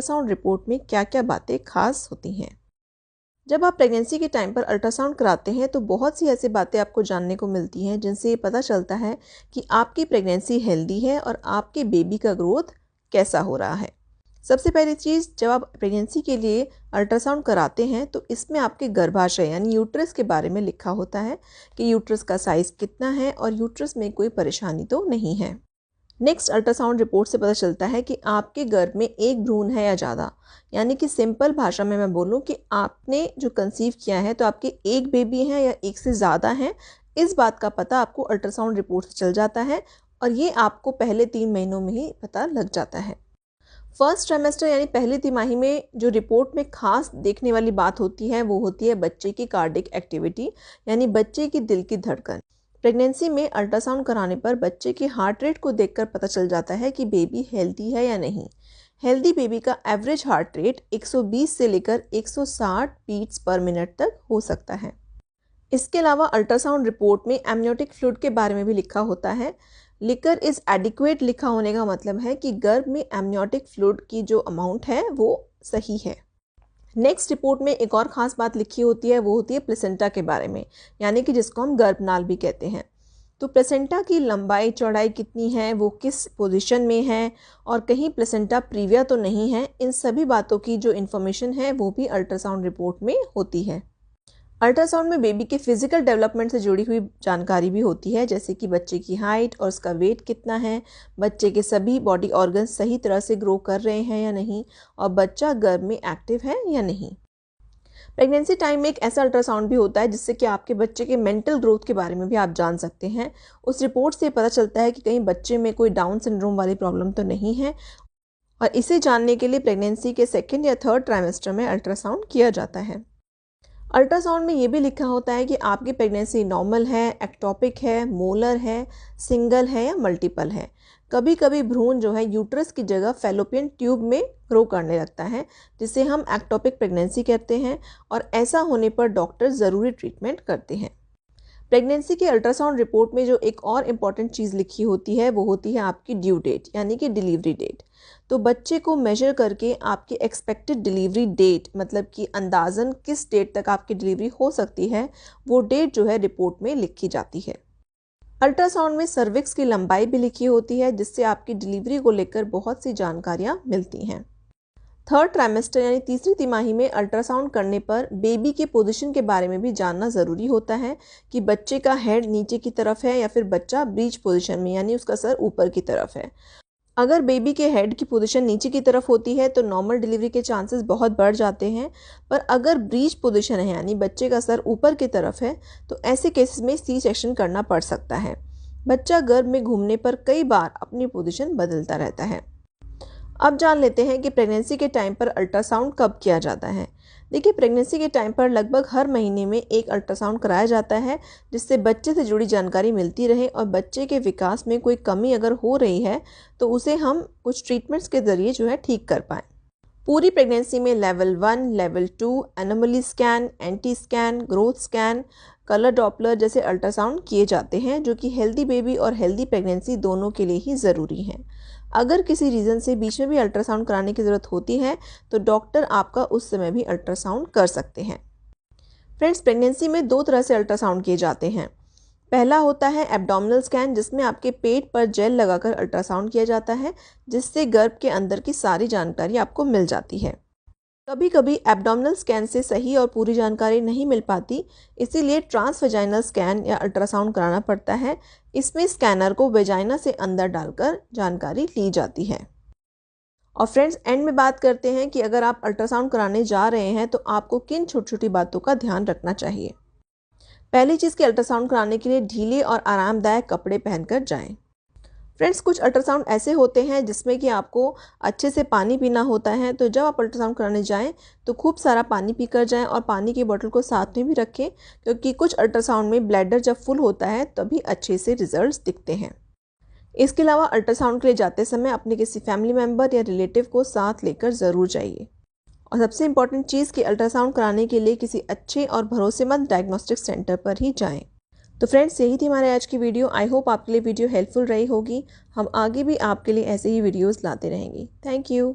Ultrasound report में क्या क्या बातें खास होती हैं। जब आप प्रेगनेंसी के टाइम पर अल्ट्रासाउंड कराते हैं तो बहुत सी ऐसी बातें आपको जानने को मिलती हैं जिनसे ये पता चलता है कि आपकी प्रेगनेंसी हेल्दी है और आपके बेबी का ग्रोथ कैसा हो रहा है। सबसे पहली चीज़, जब आप प्रेगनेंसी के लिए अल्ट्रासाउंड कराते हैं तो इसमें आपके गर्भाशय यानी यूट्रस के बारे में लिखा होता है कि यूट्रस का साइज़ कितना है और यूट्रस में कोई परेशानी तो नहीं है। नेक्स्ट, अल्ट्रासाउंड रिपोर्ट से पता चलता है कि आपके गर्भ में एक भ्रूण है या ज़्यादा, यानी कि सिंपल भाषा में मैं बोलूँ कि आपने जो कंसीव किया है तो आपके एक बेबी हैं या एक से ज़्यादा हैं। इस बात का पता आपको अल्ट्रासाउंड रिपोर्ट से चल जाता है और ये आपको पहले 3 महीनों में ही पता लग जाता है। फर्स्ट ट्राइमेस्टर यानी पहली तिमाही में जो रिपोर्ट में खास देखने वाली बात होती है वो होती है बच्चे की कार्डिक एक्टिविटी, यानी बच्चे की दिल की धड़कन। प्रेगनेंसी में अल्ट्रासाउंड कराने पर बच्चे के हार्ट रेट को देखकर पता चल जाता है कि बेबी हेल्दी है या नहीं। हेल्दी बेबी का एवरेज हार्ट रेट 120 से लेकर 160 बीट्स पर मिनट तक हो सकता है। इसके अलावा अल्ट्रासाउंड रिपोर्ट में एमनियोटिक फ्लूइड के बारे में भी लिखा होता है। लिकर इज एडिक्वेट लिखा होने का मतलब है कि गर्भ में एमनियोटिक फ्लूइड की जो अमाउंट है वो सही है। नेक्स्ट रिपोर्ट में एक और ख़ास बात लिखी होती है, वो होती है प्लेसेंटा के बारे में, यानी कि जिसको हम गर्भनाल भी कहते हैं। तो प्लेसेंटा की लंबाई चौड़ाई कितनी है, वो किस पोजीशन में है और कहीं प्लेसेंटा प्रीविया तो नहीं है, इन सभी बातों की जो इन्फॉर्मेशन है वो भी अल्ट्रासाउंड रिपोर्ट में होती है। अल्ट्रासाउंड में बेबी के फिजिकल डेवलपमेंट से जुड़ी हुई जानकारी भी होती है, जैसे कि बच्चे की हाइट और उसका वेट कितना है, बच्चे के सभी बॉडी ऑर्गन्स सही तरह से ग्रो कर रहे हैं या नहीं और बच्चा गर्भ में एक्टिव है या नहीं। प्रेगनेंसी टाइम में एक ऐसा अल्ट्रासाउंड भी होता है जिससे कि आपके बच्चे के मेंटल ग्रोथ के बारे में भी आप जान सकते हैं। उस रिपोर्ट से पता चलता है कि कहीं बच्चे में कोई डाउन सिंड्रोम वाली प्रॉब्लम तो नहीं है और इसे जानने के लिए प्रेगनेंसी के 2nd या 3rd ट्राइमेस्टर में अल्ट्रासाउंड किया जाता है। अल्ट्रासाउंड में ये भी लिखा होता है कि आपकी प्रेगनेंसी नॉर्मल है, एक्टोपिक है, मोलर है, सिंगल है या मल्टीपल है। कभी कभी भ्रूण जो है यूट्रस की जगह फैलोपियन ट्यूब में ग्रो करने लगता है, जिसे हम एक्टोपिक प्रेगनेंसी कहते हैं और ऐसा होने पर डॉक्टर ज़रूरी ट्रीटमेंट करते हैं। प्रेगनेंसी के अल्ट्रासाउंड रिपोर्ट में जो एक और इम्पॉर्टेंट चीज़ लिखी होती है वो होती है आपकी ड्यू डेट, यानी कि डिलीवरी डेट। तो बच्चे को मेजर करके आपकी एक्सपेक्टेड डिलीवरी डेट, मतलब कि अंदाज़न किस डेट तक आपकी डिलीवरी हो सकती है, वो डेट जो है रिपोर्ट में लिखी जाती है। अल्ट्रासाउंड में सर्विक्स की लंबाई भी लिखी होती है, जिससे आपकी डिलीवरी को लेकर बहुत सी जानकारियाँ मिलती हैं। 3rd ट्राइमेस्टर यानी तीसरी तिमाही में अल्ट्रासाउंड करने पर बेबी के पोजीशन के बारे में भी जानना ज़रूरी होता है कि बच्चे का हेड नीचे की तरफ है या फिर बच्चा ब्रीच पोजीशन में, यानी उसका सर ऊपर की तरफ है। अगर बेबी के हेड की पोजीशन नीचे की तरफ होती है तो नॉर्मल डिलीवरी के चांसेस बहुत बढ़ जाते हैं, पर अगर ब्रीच पोजीशन है यानी बच्चे का सर ऊपर की तरफ है तो ऐसे केसेस में सी सेक्शन करना पड़ सकता है। बच्चा गर्भ में घूमने पर कई बार अपनी पोजीशन बदलता रहता है। अब जान लेते हैं कि प्रेगनेंसी के टाइम पर अल्ट्रासाउंड कब किया जाता है। देखिए, प्रेगनेंसी के टाइम पर लगभग हर महीने में एक अल्ट्रासाउंड कराया जाता है, जिससे बच्चे से जुड़ी जानकारी मिलती रहे और बच्चे के विकास में कोई कमी अगर हो रही है तो उसे हम कुछ ट्रीटमेंट्स के ज़रिए जो है ठीक कर पाएँ। पूरी प्रेगनेंसी में level 1, level 2, anomaly scan, anti scan, growth scan, colour Doppler जैसे अल्ट्रासाउंड किए जाते हैं, जो कि हेल्दी बेबी और हेल्दी प्रेगनेंसी दोनों के लिए ही ज़रूरी हैं। अगर किसी रीज़न से बीच में भी अल्ट्रासाउंड कराने की ज़रूरत होती है तो डॉक्टर आपका उस समय भी अल्ट्रासाउंड कर सकते हैं। फ्रेंड्स, प्रेगनेंसी में 2 तरह से अल्ट्रासाउंड किए जाते हैं। पहला होता है एब्डोमिनल स्कैन, जिसमें आपके पेट पर जेल लगाकर अल्ट्रासाउंड किया जाता है, जिससे गर्भ के अंदर की सारी जानकारी आपको मिल जाती है। कभी कभी एब्डोमिनल स्कैन से सही और पूरी जानकारी नहीं मिल पाती, इसीलिए ट्रांसवेजाइनल स्कैन या अल्ट्रासाउंड कराना पड़ता है। इसमें स्कैनर को वेजाइना से अंदर डालकर जानकारी ली जाती है। और फ्रेंड्स, एंड में बात करते हैं कि अगर आप अल्ट्रासाउंड कराने जा रहे हैं तो आपको किन छोटी छोटी बातों का ध्यान रखना चाहिए। पहली चीज़ कि अल्ट्रासाउंड कराने के लिए ढीले और आरामदायक कपड़े पहनकर जाएं। फ्रेंड्स, कुछ अल्ट्रासाउंड ऐसे होते हैं जिसमें कि आपको अच्छे से पानी पीना होता है, तो जब आप अल्ट्रासाउंड कराने जाएं तो खूब सारा पानी पीकर जाएं और पानी की बोतल को साथ में भी रखें, क्योंकि कुछ अल्ट्रासाउंड में ब्लैडर जब फुल होता है तभी अच्छे से रिजल्ट्स दिखते हैं। इसके अलावा अल्ट्रासाउंड के लिए जाते समय अपने किसी फैमिली मेम्बर या रिलेटिव को साथ लेकर ज़रूर जाइए। और सबसे इम्पॉर्टेंट चीज़ कि अल्ट्रासाउंड कराने के लिए किसी अच्छे और भरोसेमंद डायग्नोस्टिक सेंटर पर ही जाएं। तो फ्रेंड्स, यही थी हमारे आज की वीडियो। आई होप आपके लिए वीडियो हेल्पफुल रही होगी। हम आगे भी आपके लिए ऐसे ही वीडियोस लाते रहेंगे। Thank you.